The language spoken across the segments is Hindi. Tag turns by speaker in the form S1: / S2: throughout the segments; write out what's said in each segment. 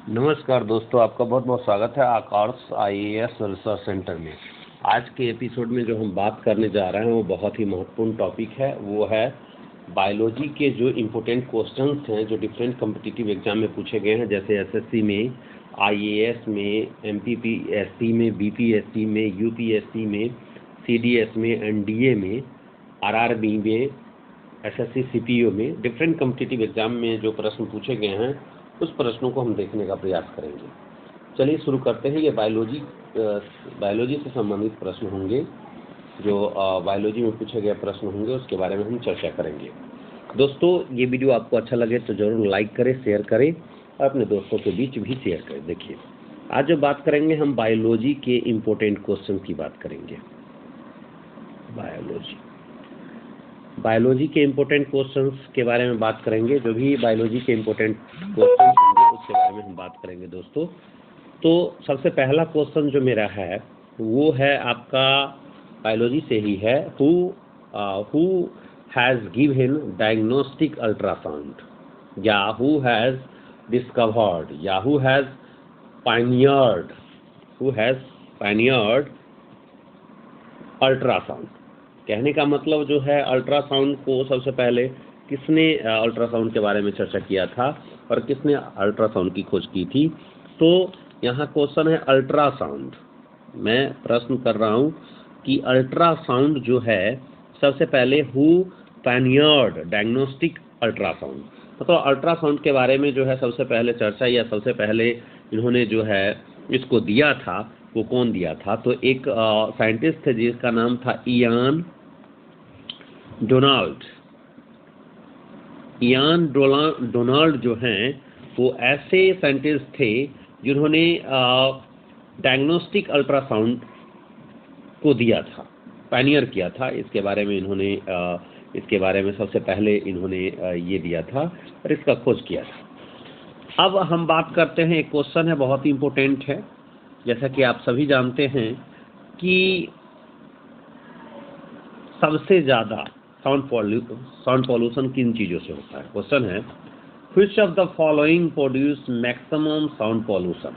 S1: नमस्कार दोस्तों, आपका बहुत बहुत स्वागत है आकाश आईएएस रिसर्च सेंटर में। आज के एपिसोड में जो हम बात करने जा रहे हैं वो बहुत ही महत्वपूर्ण टॉपिक है। वो है बायोलॉजी के जो इम्पोर्टेंट क्वेश्चंस हैं जो डिफरेंट कॉम्पिटिटिव एग्जाम में पूछे गए हैं, जैसे एसएससी में, आईएएस में, एमपीपीएससी में, बीपीएससी में, यूपीएससी में, सीडीएस में, एनडीए में, आरआरबी में, एसएससी सीपीओ में, डिफरेंट कॉम्पिटिटिव एग्जाम में जो प्रश्न पूछे गए हैं उस प्रश्नों को हम देखने का प्रयास करेंगे। चलिए शुरू करते हैं। ये बायोलॉजी से संबंधित प्रश्न होंगे, जो बायोलॉजी में पूछे गए प्रश्न होंगे, उसके बारे में हम चर्चा करेंगे। दोस्तों, ये वीडियो आपको अच्छा लगे तो ज़रूर लाइक करें, शेयर करें और अपने दोस्तों के बीच भी शेयर करें। देखिए, आज जो बात करेंगे हम बायोलॉजी के इम्पोर्टेंट क्वेश्चन की बात करेंगे। बायोलॉजी के इम्पोर्टेंट क्वेश्चंस के बारे में बात करेंगे। जो भी बायोलॉजी के इम्पोर्टेंट क्वेश्चंस होंगे उसके बारे में हम बात करेंगे दोस्तों। तो सबसे पहला क्वेश्चन जो मेरा है वो है आपका बायोलॉजी से ही है। Who has given diagnostic ultrasound, या हु हैज़ डिस्कवर्ड, या हु हैज़ पायनियर्ड अल्ट्रासाउंड। कहने का मतलब जो है, अल्ट्रासाउंड को सबसे पहले किसने अल्ट्रासाउंड के बारे में चर्चा किया था और किसने अल्ट्रासाउंड की खोज की थी। तो यहाँ क्वेश्चन है अल्ट्रासाउंड। मैं प्रश्न कर रहा हूँ कि अल्ट्रासाउंड जो है सबसे पहले हु पायनियर्ड डायग्नोस्टिक अल्ट्रासाउंड, मतलब अल्ट्रासाउंड के बारे में जो है सबसे पहले चर्चा या सबसे पहले इन्होंने जो है इसको दिया था, वो कौन दिया था। तो एक साइंटिस्ट थे जिसका नाम था इयान डोनाल्ड जो हैं वो ऐसे साइंटिस्ट थे जिन्होंने डायग्नोस्टिक अल्ट्रासाउंड को दिया था, पायनियर किया था। इसके बारे में सबसे पहले इन्होंने ये दिया था और इसका खोज किया था। अब हम बात करते हैं, एक क्वेश्चन है बहुत ही इम्पोर्टेंट है। जैसा कि आप सभी जानते हैं कि सबसे ज़्यादा साउंड पॉल्यूशन किन चीज़ों से होता है। क्वेश्चन है which of the following produce maximum sound pollution.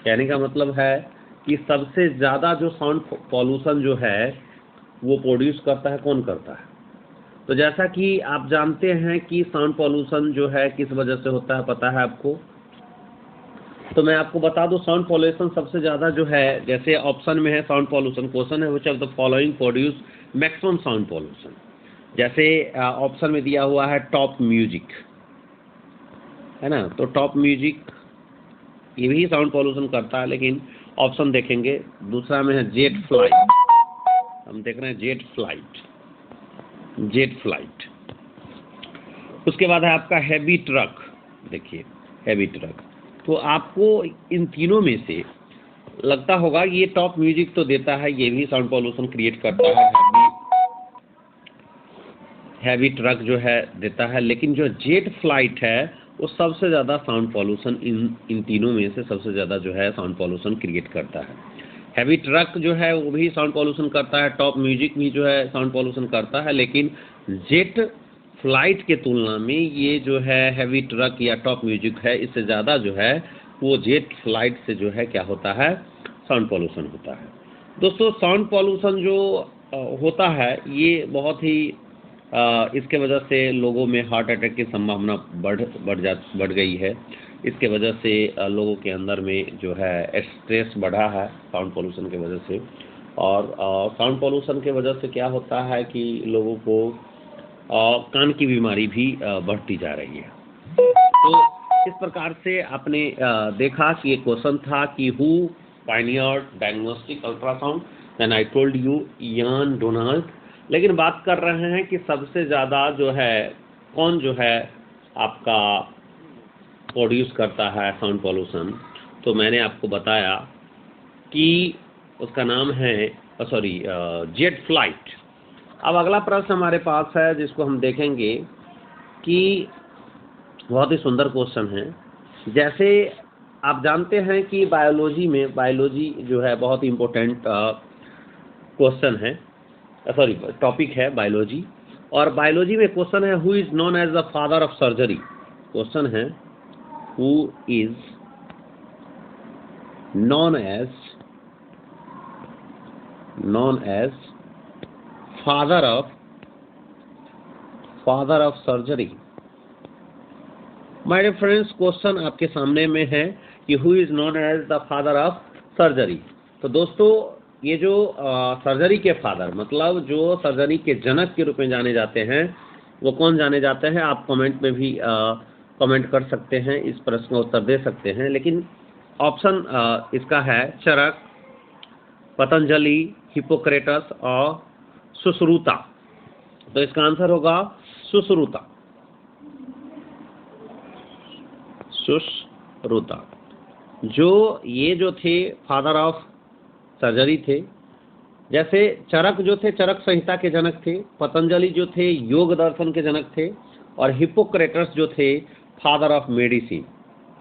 S1: कहने का मतलब है कि सबसे ज़्यादा जो साउंड पॉल्यूशन जो है वो प्रोड्यूस करता है, कौन करता है। तो जैसा कि आप जानते हैं कि साउंड पॉल्यूशन जो है किस वजह से होता है, पता है आपको। तो मैं आपको बता दूं, साउंड पॉल्यूशन सबसे ज़्यादा जो है, जैसे ऑप्शन में है साउंड पॉल्यूशन, क्वेश्चन है which of the following produce maximum sound pollution. जैसे ऑप्शन में दिया हुआ है टॉप म्यूजिक, है ना। तो टॉप म्यूजिक ये भी साउंड पॉल्यूशन करता है, लेकिन ऑप्शन देखेंगे दूसरा में है जेट फ्लाइट। हम देख रहे हैं जेट फ्लाइट। उसके बाद है आपका हैवी ट्रक। देखिए हैवी ट्रक, तो आपको इन तीनों में से लगता होगा ये टॉप म्यूजिक तो देता है, ये भी साउंड पॉल्यूशन क्रिएट करता है, हैवी ट्रक जो है देता है। लेकिन जो जेट फ्लाइट है वो सबसे ज़्यादा साउंड पॉल्यूशन इन तीनों में से सबसे ज़्यादा जो है साउंड पॉल्यूशन क्रिएट करता है। हैवी ट्रक जो है वो भी साउंड पॉल्यूशन करता है, टॉप म्यूजिक भी जो है साउंड पॉल्यूशन करता है, लेकिन जेट फ्लाइट के तुलना में ये जो है हैवी ट्रक या टॉप म्यूजिक है, इससे ज़्यादा जो है वो जेट फ्लाइट से जो है क्या होता है, साउंड पॉल्यूशन होता है। दोस्तों, साउंड पॉल्यूशन जो होता है ये बहुत ही इसके वजह से लोगों में हार्ट अटैक की संभावना बढ़ गई है। इसके वजह से लोगों के अंदर में जो है स्ट्रेस बढ़ा है साउंड पॉल्यूशन के वजह से। और साउंड पॉल्यूशन के वजह से क्या होता है कि लोगों को कान की बीमारी भी बढ़ती जा रही है। तो इस प्रकार से आपने देखा कि ये क्वेश्चन था कि who pioneered diagnostic ultrasound, then I told you Ian Donald. लेकिन बात कर रहे हैं कि सबसे ज़्यादा जो है कौन जो है आपका प्रोड्यूस करता है साउंड पॉल्यूशन। तो मैंने आपको बताया कि उसका नाम है जेट फ्लाइट। अब अगला प्रश्न हमारे पास है जिसको हम देखेंगे कि बहुत ही सुंदर क्वेश्चन है। जैसे आप जानते हैं कि बायोलॉजी जो है बहुत ही इम्पोर्टेंट क्वेश्चन है, टॉपिक है बायोलॉजी। और बायोलॉजी में क्वेश्चन है who is known as the father of surgery. Question है who is known as father of surgery। My dear friends, question आपके सामने में है कि who is known as the father of surgery. तो दोस्तों, ये जो सर्जरी के फादर, मतलब जो सर्जरी के जनक के रूप में जाने जाते हैं, वो कौन जाने जाते हैं? आप कमेंट में भी कमेंट कर सकते हैं, इस प्रश्न का उत्तर दे सकते हैं। लेकिन ऑप्शन इसका है चरक, पतंजलि, हिप्पोक्रेटस और सुश्रुता। तो इसका आंसर होगा सुश्रुता। सुश्रुता ये जो थे फादर ऑफ सर्जरी थे। जैसे चरक जो थे, चरक संहिता के जनक थे। पतंजलि जो थे, योग दर्शन के जनक थे। और हिप्पोक्रेटस जो थे, father of medicine.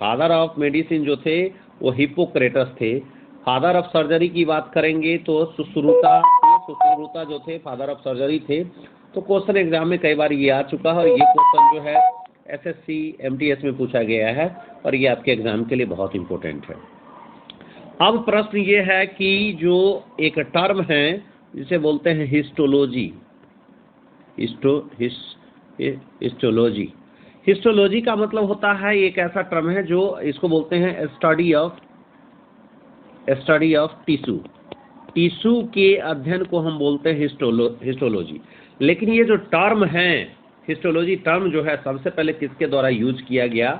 S1: Father of medicine जो थे वो हिप्पोक्रेटस थे। फादर ऑफ सर्जरी की बात करेंगे तो सुश्रुता जो थे फादर ऑफ सर्जरी थे। तो क्वेश्चन एग्जाम में कई बार ये आ चुका है, और ये क्वेश्चन जो है SSC MTS में पूछा गया है, और ये आपके एग्जाम के लिए बहुत इंपॉर्टेंट है। अब प्रश्न ये है कि जो एक टर्म है जिसे बोलते हैं हिस्टोलॉजी। हिस्टोलॉजी का मतलब होता है, एक ऐसा टर्म है जो इसको बोलते हैं स्टडी ऑफ टिश्यू के अध्ययन को हम बोलते हैं हिस्टोलॉजी। लेकिन ये जो टर्म है हिस्टोलॉजी टर्म जो है, सबसे पहले किसके द्वारा यूज किया गया?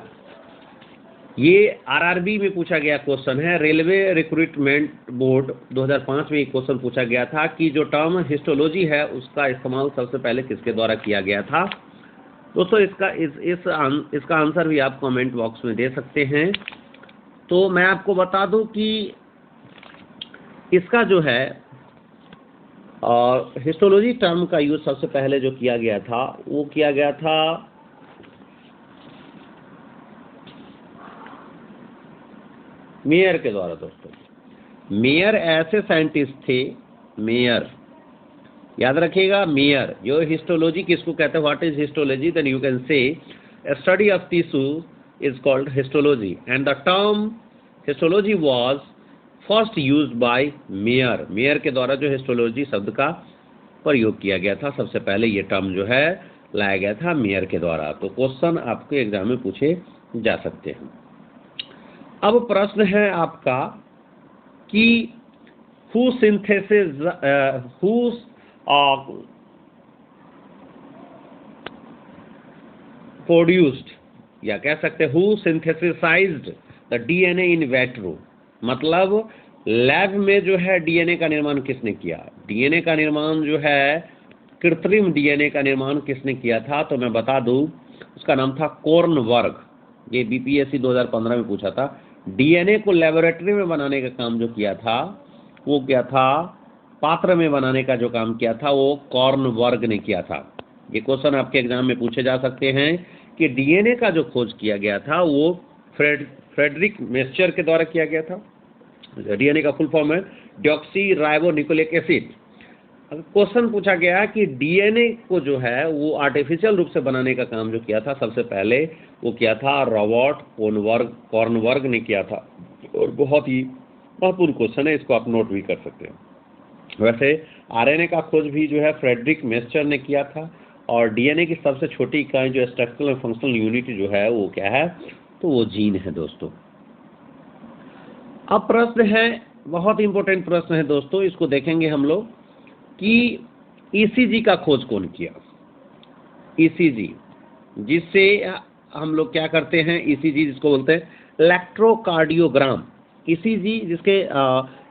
S1: ये RRB में पूछा गया क्वेश्चन है। रेलवे रिक्रूटमेंट बोर्ड 2005 में एक क्वेश्चन पूछा गया था कि जो टर्म हिस्टोलॉजी है उसका इस्तेमाल सबसे पहले किसके द्वारा किया गया था। दोस्तों, इसका आंसर भी आप कमेंट बॉक्स में दे सकते हैं। तो मैं आपको बता दूं कि इसका जो है और हिस्टोलॉजी टर्म का यूज सबसे पहले जो किया गया था वो किया गया था मेयर के द्वारा। दोस्तों, मेयर ऐसे साइंटिस्ट थे, मेयर याद रखिएगा, मेयर। जो हिस्टोलॉजी किसको कहते हैं? What is histology? Then you can say study of tissue is called histology, and the term histology was first used by Meyer. Meyer के द्वारा जो हिस्टोलॉजी शब्द का प्रयोग किया गया था, सबसे पहले ये टर्म जो है लाया गया था मेयर के द्वारा। तो क्वेश्चन आपके एग्जाम में पूछे जा सकते हैं। अब प्रश्न है आपका कि हु प्रोड्यूस्ड, या कह सकते हैं हु सिंथेसाइज्ड द DNA इन वैट्रो। मतलब लैब में जो है DNA का निर्माण किसने किया? DNA का निर्माण जो है, कृत्रिम DNA का निर्माण किसने किया था? तो मैं बता दूं, उसका नाम था कॉर्नवर्ग। ये BPSC 2015 में पूछा था। DNA को लेबोरेटरी में बनाने का काम जो किया था वो क्या था? पात्र में बनाने का जो काम किया था वो कॉर्नवर्ग ने किया था। ये क्वेश्चन आपके एग्जाम में पूछे जा सकते हैं कि DNA का जो खोज किया गया था वो फ्रेडरिक मेस्चर के द्वारा किया गया था। DNA का फुल फॉर्म है deoxy ribo nucleic acid. Question पूछा गया कि DNA को जो है वो आर्टिफिशियल रूप से बनाने का काम जो किया था सबसे पहले वो किया था रॉबर्ट कॉर्नवर्ग ने किया था। और बहुत ही महत्वपूर्ण क्वेश्चन है, इसको आप नोट भी कर सकते हैं। वैसे RNA का खोज भी जो है फ्रेडरिक मेस्चर ने किया था। और DNA की सबसे छोटी इकाई जो स्ट्रक्चरल और फंक्शनल यूनिट जो है वो क्या है? तो वो जीन है दोस्तों। अब प्रश्न है, बहुत इंपॉर्टेंट प्रश्न है दोस्तों, इसको देखेंगे हम लोग कि ECG का खोज कौन किया? ECG, जिससे हम लोग क्या करते हैं, ECG जिसको बोलते हैं इलेक्ट्रोकार्डियोग्राम। ECG जिसके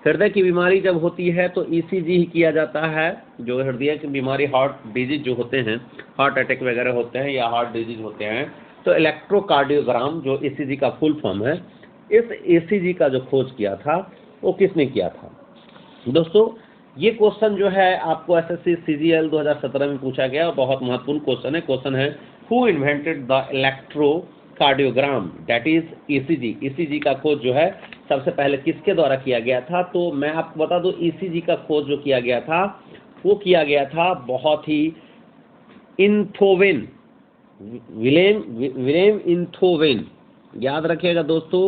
S1: हृदय की बीमारी जब होती है तो ECG ही किया जाता है। जो हृदय की बीमारी, हार्ट डिजीज जो होते हैं, हार्ट अटैक वगैरह होते हैं या हार्ट डिजीज होते हैं, तो इलेक्ट्रोकार्डियोग्राम जो ECG का फुल फॉर्म है, इस ECG का जो खोज किया था वो किसने किया था? दोस्तों, ये क्वेश्चन जो है आपको SSC CGL 2017 में पूछा गया और बहुत महत्वपूर्ण क्वेश्चन है। क्वेश्चन है who invented the electrocardiogram, that is ECG। ECG का खोज जो है सबसे पहले किसके द्वारा किया गया था? तो मैं आपको बता दूं, ECG का खोज जो किया गया था वो किया गया था बहुत ही इन्थोवेन, विलेम इन्थोवेन। याद रखिएगा दोस्तों,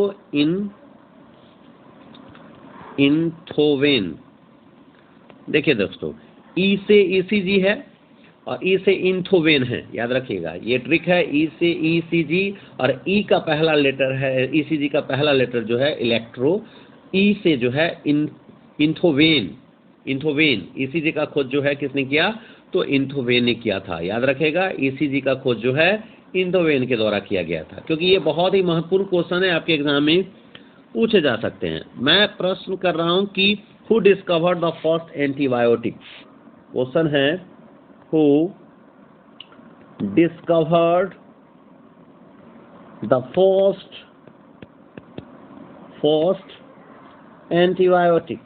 S1: इंथोवेन। देखिए दोस्तों, ई से ईसीजी है और ई से इंथोवेन है, याद रखिएगा ये ट्रिक है। ई से ईसीजी और ई का पहला लेटर है, ईसीजी का पहला लेटर जो है इलेक्ट्रो, ई से जो है इंथोवेन। इंथोवेन ईसीजी का खोज जो है किसने किया, तो इंथोवेन ने किया था। याद रखेगा, ईसीजी का खोज जो है इंथोवेन के द्वारा किया गया था, क्योंकि ये बहुत ही महत्वपूर्ण क्वेश्चन है, आपके एग्जाम में पूछे जा सकते हैं। मैं प्रश्न कर रहा हूं कि who discovered the first antibiotic. Question है who discovered the first antibiotic.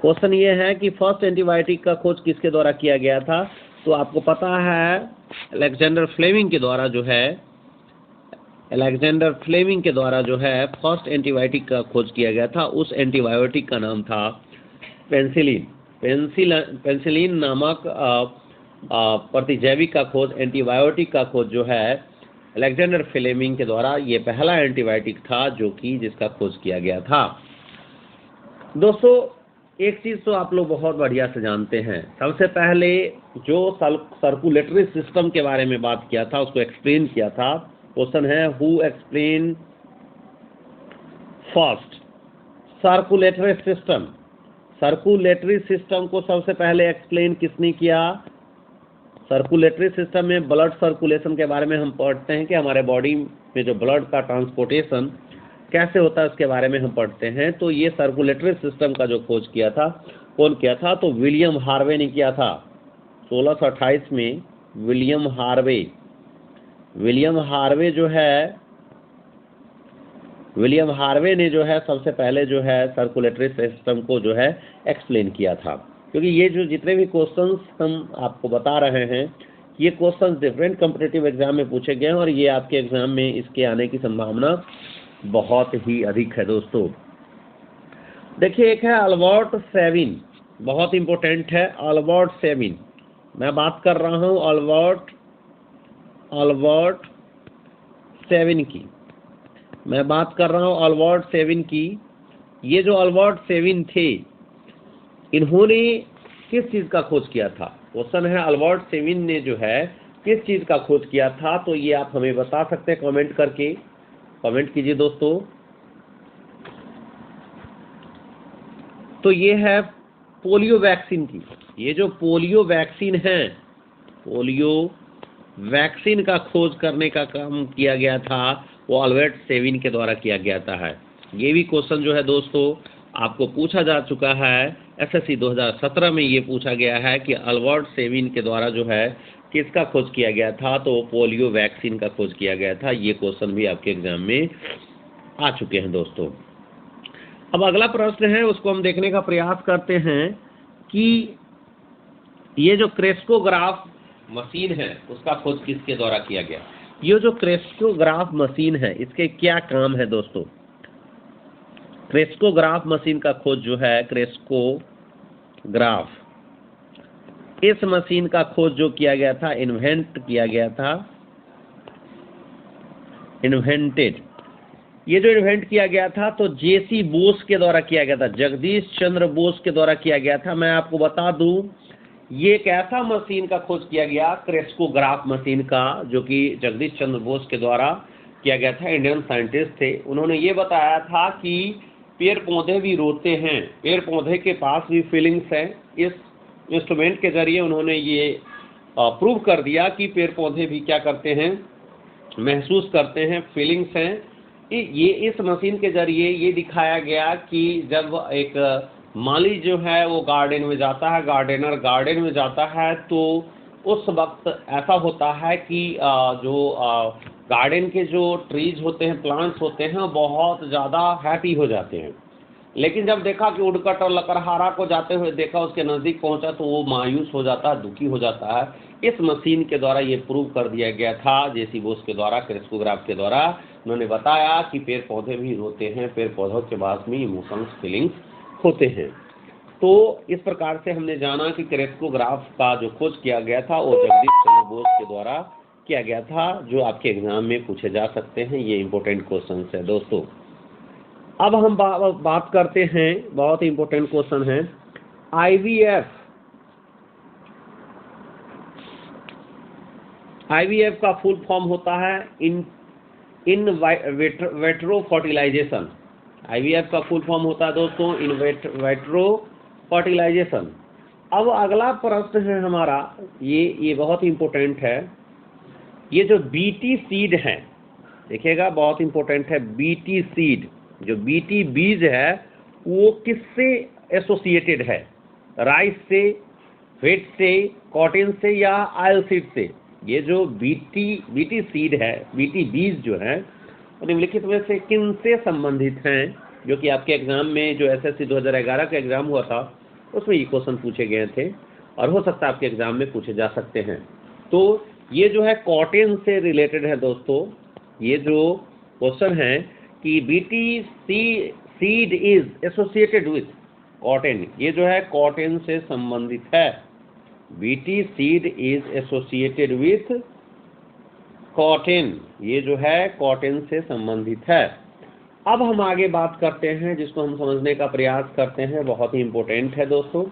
S1: Question ये है कि फर्स्ट एंटीबायोटिक का खोज किसके द्वारा किया गया था। तो आपको पता है अलेक्जेंडर फ्लेमिंग के द्वारा जो है, अलेक्जेंडर फ्लेमिंग के द्वारा जो है फर्स्ट एंटीबायोटिक का खोज किया गया था। उस एंटीबायोटिक का नाम था पेनिसिलिन। पेनिसिलिन नामक प्रतिजैवी का खोज, एंटीबायोटिक का खोज जो है अलेक्जेंडर फ्लेमिंग के द्वारा, ये पहला एंटीबायोटिक था जो कि जिसका खोज किया गया था। दोस्तों, एक चीज तो आप लोग बहुत बढ़िया से जानते हैं, सबसे पहले जो सर्कुलेटरी सिस्टम के बारे में बात किया था, उसको एक्सप्लेन किया था। क्वेश्चन है who explain first circulatory system. Circulatory system को सबसे पहले एक्सप्लेन किसने किया। सर्कुलेटरी सिस्टम में ब्लड सर्कुलेशन के बारे में हम पढ़ते हैं कि हमारे बॉडी में जो ब्लड का ट्रांसपोर्टेशन कैसे होता है उसके बारे में हम पढ़ते हैं। तो ये सर्कुलेटरी सिस्टम का जो खोज किया था, कौन किया था, तो विलियम हार्वे ने किया था 1628 में। विलियम हार्वे ने जो है सबसे पहले जो है सर्कुलेटरी सिस्टम को जो है एक्सप्लेन किया था। क्योंकि ये जो जितने भी क्वेश्चंस हम आपको बता रहे हैं, ये क्वेश्चंस डिफरेंट कॉम्पिटिटिव एग्जाम में पूछे गए हैं और ये आपके एग्जाम में इसके आने की संभावना बहुत ही अधिक है। दोस्तों देखिए, एक है अल्बर्ट सेविन, बहुत इंपॉर्टेंट है अल्बर्ट सेविन। मैं बात कर रहा हूं अल्बर्ट सेविन की। ये जो अल्बर्ट सेविन थे, इन्होंने किस चीज का खोज किया था। क्वेश्चन है अल्बर्ट सेविन ने जो है किस चीज का खोज किया था। तो ये आप हमें बता सकते हैं कमेंट करके। कमेंट कीजिए दोस्तों। तो ये है पोलियो वैक्सीन की। ये जो पोलियो वैक्सीन है, पोलियो वैक्सीन का खोज करने का काम किया गया था, वो अल्बर्ट सेविन के द्वारा किया गया था है। ये भी क्वेश्चन जो है दोस्तों आपको पूछा जा चुका है। एसएससी 2017 में ये पूछा गया है कि अल्बर्ट सेविन के द्वारा जो है किसका खोज किया गया था। तो पोलियो वैक्सीन का खोज किया गया था। ये क्वेश्चन भी आपके एग्जाम में आ चुके हैं दोस्तों। अब अगला प्रश्न है, उसको हम देखने का प्रयास करते हैं कि ये जो क्रेस्कोग्राफ मशीन है उसका खोज किसके द्वारा किया गया। ये जो क्रेस्कोग्राफ मशीन है, इसके क्या काम है दोस्तों। क्रेस्कोग्राफ मशीन का खोज जो है, क्रेस्कोग्राफ, इस मशीन का खोज जो किया गया था, इन्वेंटेड। ये जो इन्वेंट किया गया था तो जेसी बोस के द्वारा किया गया था, जगदीश चंद्र बोस के द्वारा किया गया था। मैं आपको बता दूं, ये एक ऐसा मशीन का खोज किया गया, क्रेस्कोग्राफ मशीन का, जो कि जगदीश चंद्र बोस के द्वारा किया गया था। इंडियन साइंटिस्ट थे। उन्होंने ये बताया था कि पेड़ पौधे भी रोते हैं, पेड़ पौधे के पास भी फीलिंग्स हैं। इस इंस्ट्रूमेंट के जरिए उन्होंने ये प्रूव कर दिया कि पेड़ पौधे भी क्या करते हैं, महसूस करते हैं, फीलिंग्स हैं। ये इस मशीन के जरिए ये दिखाया गया कि जब एक माली जो है वो गार्डन में जाता है, गार्डनर गार्डन में जाता है, तो उस वक्त ऐसा होता है कि जो गार्डन के जो ट्रीज होते हैं, प्लांट्स होते हैं, बहुत ज़्यादा हैप्पी हो जाते हैं। लेकिन जब देखा कि उड़कट और लकड़हारा को जाते हुए देखा, उसके नज़दीक पहुंचा, तो वो मायूस हो जाता है, दुखी हो जाता है। इस मशीन के द्वारा ये प्रूव कर दिया गया था, जेसी बोस के द्वारा, क्रेस्कोग्राफ के द्वारा। उन्होंने बताया कि पेड़ पौधे भी रोते हैं, पेड़ पौधों के पास में इमोशंस, फीलिंग्स होते हैं। तो इस प्रकार से हमने जाना कि क्रेस्कोग्राफ का जो खोज किया गया था वो जगदीश चंद्र बोस के द्वारा किया गया था, जो आपके एग्जाम में पूछे जा सकते हैं। ये इंपॉर्टेंट क्वेश्चन है दोस्तों। अब हम बात करते हैं, बहुत इंपॉर्टेंट क्वेश्चन है, आईवीएफ का फुल फॉर्म होता है इन वेट्रो फर्टिलाइजेशन। आईवीएफ का फुल फॉर्म होता है दोस्तों इन वेट्रो फर्टिलाइजेशन। अब अगला प्रश्न है हमारा, ये बहुत इंपॉर्टेंट है, ये जो बीटी सीड है, देखिएगा बहुत इंपॉर्टेंट है, बीटी सीड, जो बीटी बीज है वो किससे एसोसिएटेड है, राइस से, व्हीट से, कॉटन से या ऑयल सीड से। ये जो बीटी सीड है, बीटी बीज जो है वो निम्नलिखित में से किन से संबंधित हैं, जो कि आपके एग्जाम में जो एसएससी 2011 का एग्जाम हुआ था उसमें ये क्वेश्चन पूछे गए थे और हो सकता है आपके एग्जाम में पूछे जा सकते हैं। तो ये जो है कॉटन से रिलेटेड है दोस्तों। ये जो क्वेश्चन है कि BT seed is associated with cotton, ये जो है कॉटन से संबंधित है। BT seed is associated with cotton, ये जो है कॉटन से संबंधित है। अब हम आगे बात करते हैं, जिसको हम समझने का प्रयास करते हैं, बहुत ही इंपॉर्टेंट है दोस्तों,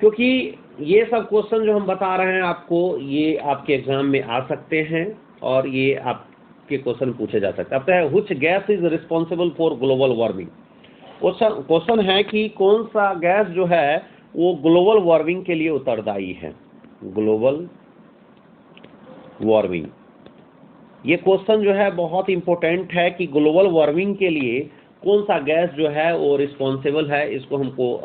S1: क्योंकि ये सब क्वेश्चन जो हम बता रहे हैं आपको, ये आपके एग्जाम में आ सकते हैं और ये आपके क्वेश्चन पूछे जा सकते हैं। अब है which gas is responsible for global warming. Question है कि कौन सा गैस जो है वो ग्लोबल वार्मिंग के लिए उत्तरदायी है, ग्लोबल वार्मिंग। ये क्वेश्चन जो है बहुत इंपॉर्टेंट है कि ग्लोबल वार्मिंग के लिए कौन सा गैस जो है वो रिस्पॉन्सिबल है, इसको हमको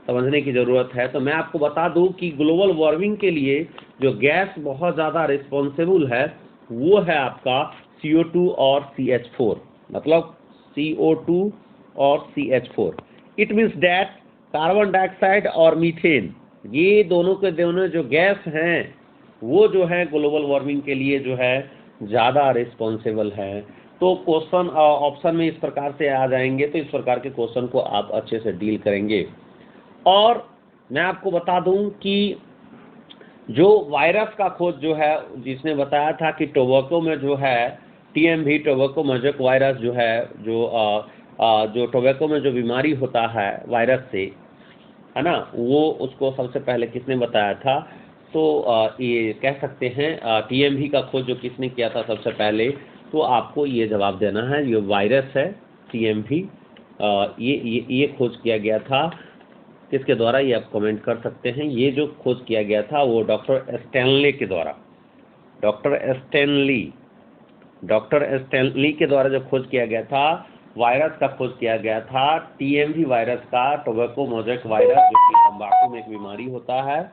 S1: समझने की ज़रूरत है। तो मैं आपको बता दूं कि ग्लोबल वार्मिंग के लिए जो गैस बहुत ज़्यादा रिस्पॉन्सिबल है वो है आपका CO2 और CH4, मतलब CO2 और CH4। It means that carbon dioxide और मीथेन, ये दोनों के दोनों जो गैस हैं वो जो है ग्लोबल वार्मिंग के लिए जो है ज़्यादा रिस्पॉन्सिबल है। तो क्वेश्चन ऑप्शन में इस प्रकार से आ जाएंगे, तो इस प्रकार के क्वेश्चन को आप अच्छे से डील करेंगे। और मैं आपको बता दूं कि जो वायरस का खोज जो है, जिसने बताया था कि टोबैको में जो है TMV टोबैको मोज़ेक वायरस जो है, जो टोबैको में जो बीमारी होता है वायरस से, है ना, वो उसको सबसे पहले किसने बताया था। तो ये कह सकते हैं TMV का खोज जो किसने किया था सबसे पहले, तो आपको ये जवाब देना है, ये वायरस है TMV, ये खोज किया गया था। किसके द्वारा, ये आप कमेंट कर सकते हैं। ये जो खोज किया गया था वो डॉक्टर स्टैनली के द्वारा, डॉक्टर स्टैनली के द्वारा जो खोज किया गया था, वायरस का खोज किया गया था, TMV वायरस का, टोबैको मोज़ेक वायरस, जो कि तंबाकू में एक बीमारी होता है,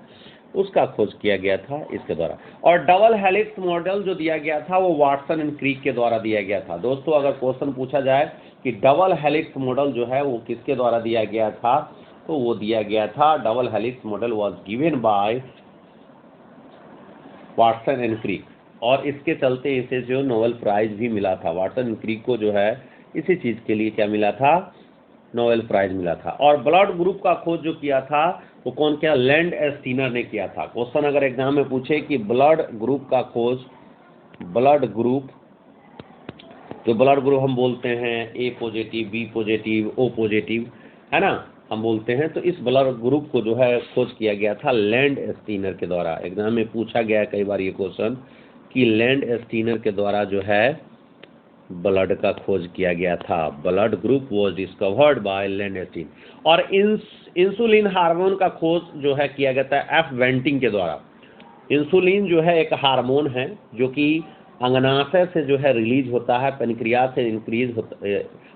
S1: उसका खोज किया गया था इसके द्वारा। और डबल हेलिक्स मॉडल जो दिया गया था वो वाटसन एंड क्रिक के द्वारा दिया गया था। दोस्तों अगर क्वेश्चन पूछा जाए कि डबल हेलिक्स मॉडल जो है वो किसके द्वारा दिया गया था, तो वो दिया गया था, double helix model was given by Watson and Crick, और इसके चलते इसे जो नोबेल प्राइज भी मिला था। वाटसन एंड क्रिक को जो है इसी चीज़ के लिए क्या मिला था, नोबेल प्राइज मिला था। और ब्लड ग्रुप का खोज जो किया था वो कौन किया, लैंड स्टीनर ने किया था। क्वेश्चन अगर एग्जाम में पूछे कि ब्लड ग्रुप का खोज, ब्लड ग्रुप, जो ब्लड ग्रुप हम बोलते हैं A positive, B positive, O positive, है ना, हम बोलते हैं, तो इस ब्लड ग्रुप को जो है खोज किया गया था लैंड स्टीनर के द्वारा। एग्जाम में पूछा गया है कई बार ये क्वेश्चन कि लैंड स्टीनर के द्वारा जो है ब्लड का खोज किया गया था। Blood group was discovered by Landsteiner. और इंसुलिन हार्मोन का खोज जो है किया गया था F वेंटिंग के द्वारा। इंसुलिन जो है एक हार्मोन है जो कि अंगनाशय से जो है रिलीज होता है, पेनक्रियाज से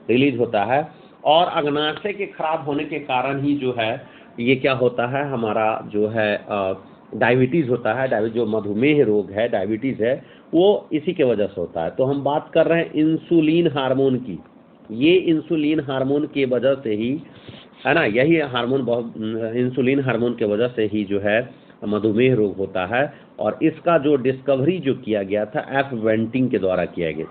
S1: रिलीज होता है, और अग्नाशय के खराब होने के कारण ही जो है ये क्या होता है, हमारा जो है डायबिटीज़ होता है। जो मधुमेह रोग है, डायबिटीज़ है, वो इसी के वजह से होता है। तो हम बात कर रहे हैं इंसुलिन हार्मोन की। ये इंसुलिन हार्मोन के वजह से ही, है ना, यही हार्मोन इंसुलिन हार्मोन के वजह से ही जो है मधुमेह रोग होता है। और इसका जो डिस्कवरी जो किया गया था F वेंटिंग के द्वारा किया गया।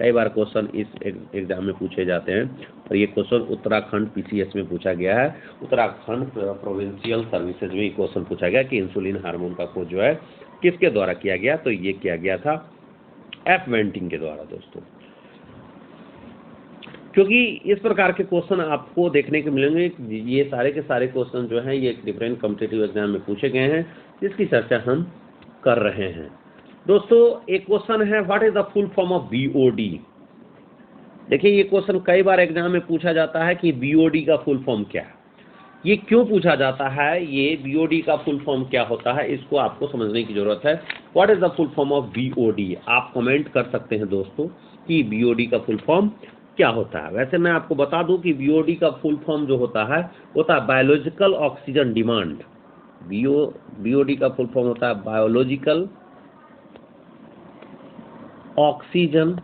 S1: कई बार क्वेश्चन इस एग्जाम में पूछे जाते हैं, और ये क्वेश्चन उत्तराखंड PCS में पूछा गया है। उत्तराखंड प्रोविंशियल सर्विसेज में क्वेश्चन पूछा गया कि इंसुलिन हार्मोन का खोज जो है किसके द्वारा किया गया, तो ये किया गया था F वेंटिंग के द्वारा। दोस्तों क्योंकि इस प्रकार के क्वेश्चन आपको देखने को मिलेंगे। ये सारे के सारे क्वेश्चन जो हैं ये डिफरेंट कॉम्पिटिटिव एग्जाम में पूछे गए हैं, जिसकी चर्चा हम कर रहे हैं। दोस्तों एक क्वेश्चन है, what is the full form of BOD. देखिए ये क्वेश्चन कई बार एग्जाम में पूछा जाता है कि बीओडी का फुल फॉर्म क्या है। ये क्यों पूछा जाता है, ये बीओडी का फुल फॉर्म क्या होता है, इसको आपको समझने की जरूरत है। What is the full form of BOD, आप कमेंट कर सकते हैं दोस्तों कि बीओडी का फुल फॉर्म क्या होता है। वैसे मैं आपको बता दूं कि बीओडी का फुल फॉर्म जो होता है बायोलॉजिकल ऑक्सीजन डिमांड। बीओडी का फुल फॉर्म होता है बायोलॉजिकल ऑक्सीजन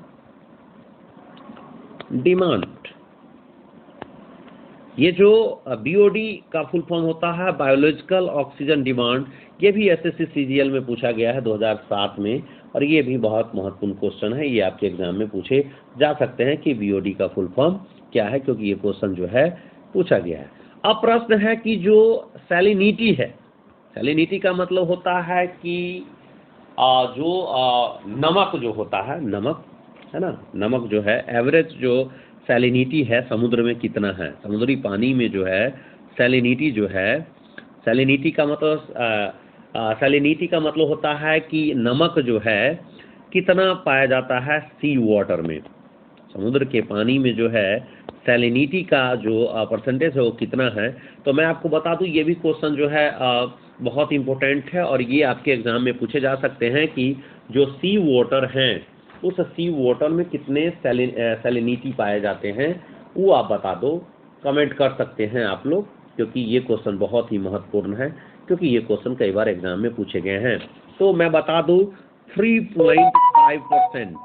S1: डिमांड। ये जो बीओडी का फुल फॉर्म होता है बायोलॉजिकल ऑक्सीजन डिमांड, ये भी एसएससी सीजीएल में पूछा गया है 2007 में, और ये भी बहुत महत्वपूर्ण क्वेश्चन है। ये आपके एग्जाम में पूछे जा सकते हैं कि बीओडी का फुल फॉर्म क्या है, क्योंकि ये क्वेश्चन जो है पूछा गया है। अब प्रश्न है कि जो सैलिनिटी है, सैलिनिटी का मतलब होता है कि नमक जो होता है, नमक है ना, नमक जो है एवरेज जो सैलिनिटी है समुद्र में कितना है, समुद्री पानी में जो है सैलिनिटी जो है, सैलिनिटी का मतलब होता है कि नमक जो है कितना पाया जाता है सी वाटर में, समुद्र के पानी में जो है सैलिनिटी का जो परसेंटेज है वो कितना है। तो मैं आपको बता दूं ये भी क्वेश्चन जो है बहुत इंपॉर्टेंट है, और ये आपके एग्जाम में पूछे जा सकते हैं कि जो सी वाटर हैं उस सी वाटर में कितने सैलिनिटी पाए जाते हैं, वो आप बता दो, कमेंट कर सकते हैं आप लोग, क्योंकि ये क्वेश्चन बहुत ही महत्वपूर्ण है, क्योंकि ये क्वेश्चन कई बार एग्जाम में पूछे गए हैं। तो मैं बता दूं 3.5%,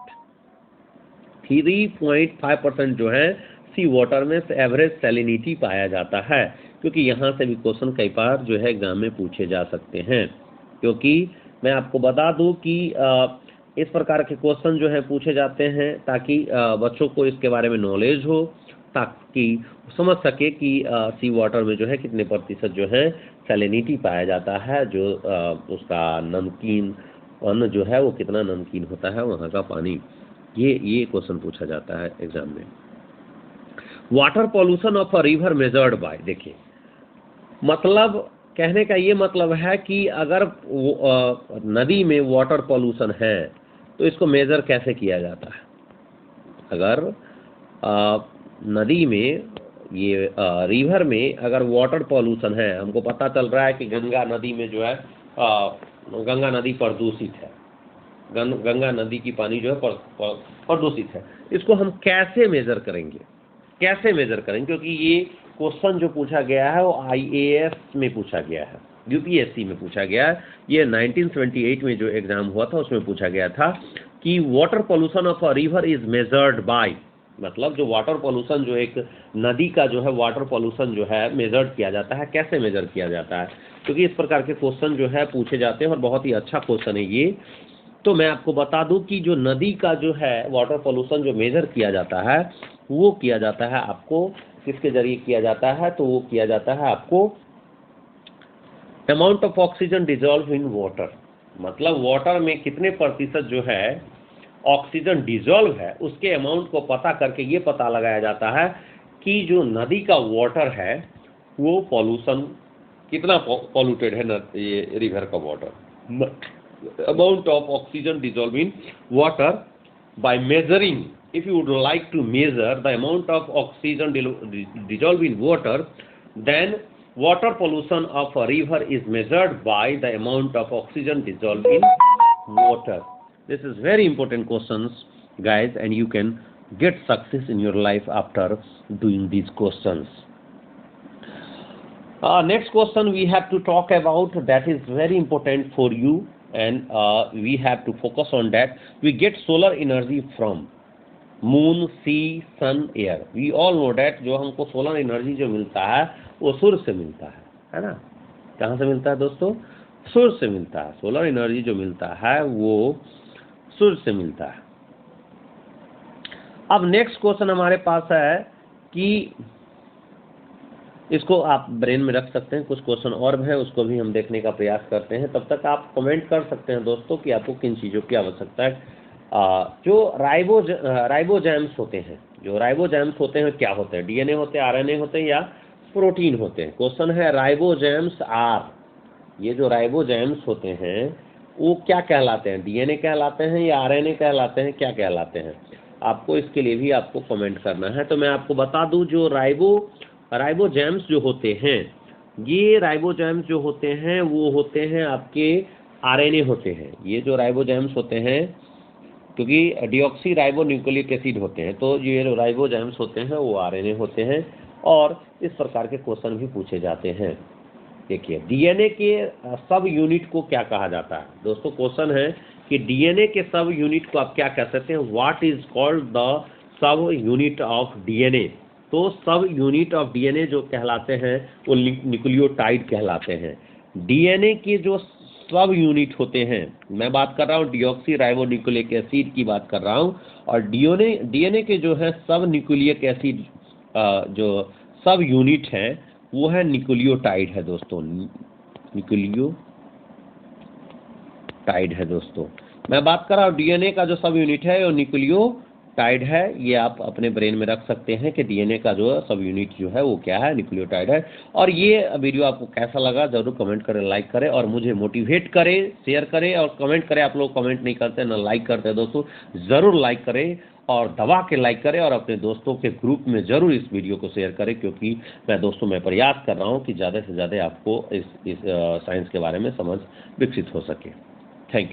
S1: 3.5% जो है सी वाटर में एवरेज सैलिनिटी पाया जाता है, क्योंकि यहाँ से भी क्वेश्चन कई बार जो है एग्जाम में पूछे जा सकते हैं। क्योंकि मैं आपको बता दूं कि इस प्रकार के क्वेश्चन जो है पूछे जाते हैं ताकि बच्चों को इसके बारे में नॉलेज हो, ताकि समझ सके कि सी वाटर में जो है कितने प्रतिशत जो है सैलिनिटी पाया जाता है, जो उसका नमकीन अन्न जो है वो कितना नमकीन होता है वहाँ का पानी। ये क्वेश्चन पूछा जाता है एग्जाम में। Water pollution of a river measured by, देखिए मतलब कहने का ये मतलब है कि अगर नदी में वाटर पॉल्यूशन है तो इसको मेजर कैसे किया जाता है। अगर नदी में ये रिवर में अगर वाटर पॉल्यूशन है, हमको पता चल रहा है कि गंगा नदी में जो है गंगा नदी प्रदूषित है, गंगा नदी की पानी जो है प्रदूषित है, इसको हम कैसे मेजर करेंगे, कैसे मेजर करेंगे, क्योंकि ये क्वेश्चन जो पूछा गया है वो आईएएस में पूछा गया है, यूपीएससी में पूछा गया है। ये 1978 में जो एग्जाम हुआ था उसमें पूछा गया था कि water pollution of a river is measured by, मतलब जो वाटर पॉल्यूशन जो एक नदी का जो है वाटर पॉल्यूशन जो है मेजर्ड किया जाता है, कैसे मेजर किया जाता है, क्योंकि इस प्रकार के क्वेश्चन जो है पूछे जाते हैं और बहुत ही अच्छा क्वेश्चन है ये। तो मैं आपको बता दूं कि जो नदी का जो है वाटर पॉल्यूशन जो मेजर किया जाता है वो किया जाता है आपको किसके जरिए किया जाता है, तो वो किया जाता है आपको amount of oxygen dissolve in water, मतलब वाटर में कितने प्रतिशत जो है ऑक्सीजन डिजॉल्व है उसके अमाउंट को पता करके ये पता लगाया जाता है कि जो नदी का वाटर है वो पॉल्यूशन कितना पॉल्यूटेड है, ये रिवर का water. Amount of oxygen dissolve in water by measuring, if you would like to measure the amount of oxygen dissolved in water, then water pollution of a river is measured by the amount of oxygen dissolved in water. This is very important questions guys, and you can get success in your life after doing these questions. Next question we have to talk about, that is very important for you, and we have to focus on that. We get solar energy from moon, sea, sun, air. We all know that जो हमको सोलर एनर्जी जो मिलता है वो सूर्य से मिलता है ना। कहाँ से मिलता है दोस्तों? सूर्य से मिलता है। सोलर एनर्जी जो मिलता है वो सूर्य से मिलता है। अब नेक्स्ट क्वेश्चन हमारे पास है कि इसको आप ब्रेन में रख सकते हैं, कुछ क्वेश्चन और है उसको भी हम देखने का प्रयास करते हैं। तब तक आप कमेंट कर सकते हैं दोस्तों कि आपको किन चीज़ों की आवश्यकता है। जो राइबोजैम्स होते हैं, जो राइबोजैम्स होते हैं क्या होते हैं, डीएनए होते हैं, आरएनए होते हैं या प्रोटीन होते हैं। क्वेश्चन है राइबोजैम्स आर, ये जो राइबोजैम्स होते हैं वो क्या कहलाते हैं, डीएनए कहलाते हैं या आरएनए कहलाते हैं, क्या कहलाते हैं? आपको इसके लिए भी आपको कमेंट करना है। तो मैं आपको बता दूं जो राइबोजैम्स जो होते हैं, ये राइबोजैम्स जो होते हैं वो होते हैं आपके आरएनए होते हैं। ये जो राइबोजैम्स होते हैं, क्योंकि डीऑक्सी राइबो न्यूक्लिक एसिड होते हैं, तो ये जो राइबोजैम्स होते हैं वो आरएनए होते हैं और इस प्रकार के क्वेश्चन भी पूछे जाते हैं। देखिए डीएनए के सब यूनिट को क्या कहा जाता है दोस्तों, क्वेश्चन है कि डीएनए के सब यूनिट को आप क्या कह सकते हैं, what is called the sub unit of DNA. तो सब यूनिट ऑफ डीएनए जो कहलाते हैं वो न्यूक्लियोटाइड कहलाते हैं। डीएनए के जो सब यूनिट होते हैं, मैं बात कर रहा हूँ डीऑक्सी राइबो न्यूक्लिक एसिड की बात कर रहा हूँ, और डीएनए के जो है सब न्यूक्लिक एसिड जो सब यूनिट है वो है न्यूक्लियोटाइड है दोस्तों, न्यूक्लियोटाइड है दोस्तों। मैं बात कर रहा हूँ डीएनए का जो सब यूनिट है वो न्यूक्लियोटाइड है। ये आप अपने ब्रेन में रख सकते हैं कि डीएनए का जो सब यूनिट जो है वो क्या है, न्यूक्लियोटाइड है। और ये वीडियो आपको कैसा लगा जरूर कमेंट करें, लाइक करें और मुझे मोटिवेट करें, शेयर करें और कमेंट करें। आप लोग कमेंट नहीं करते ना लाइक करते दोस्तों, ज़रूर लाइक करें और दबा के लाइक करें और अपने दोस्तों के ग्रुप में ज़रूर इस वीडियो को शेयर करें, क्योंकि मैं प्रयास कर रहा हूँ कि ज़्यादा से ज़्यादा आपको इस साइंस के बारे में समझ विकसित हो सके।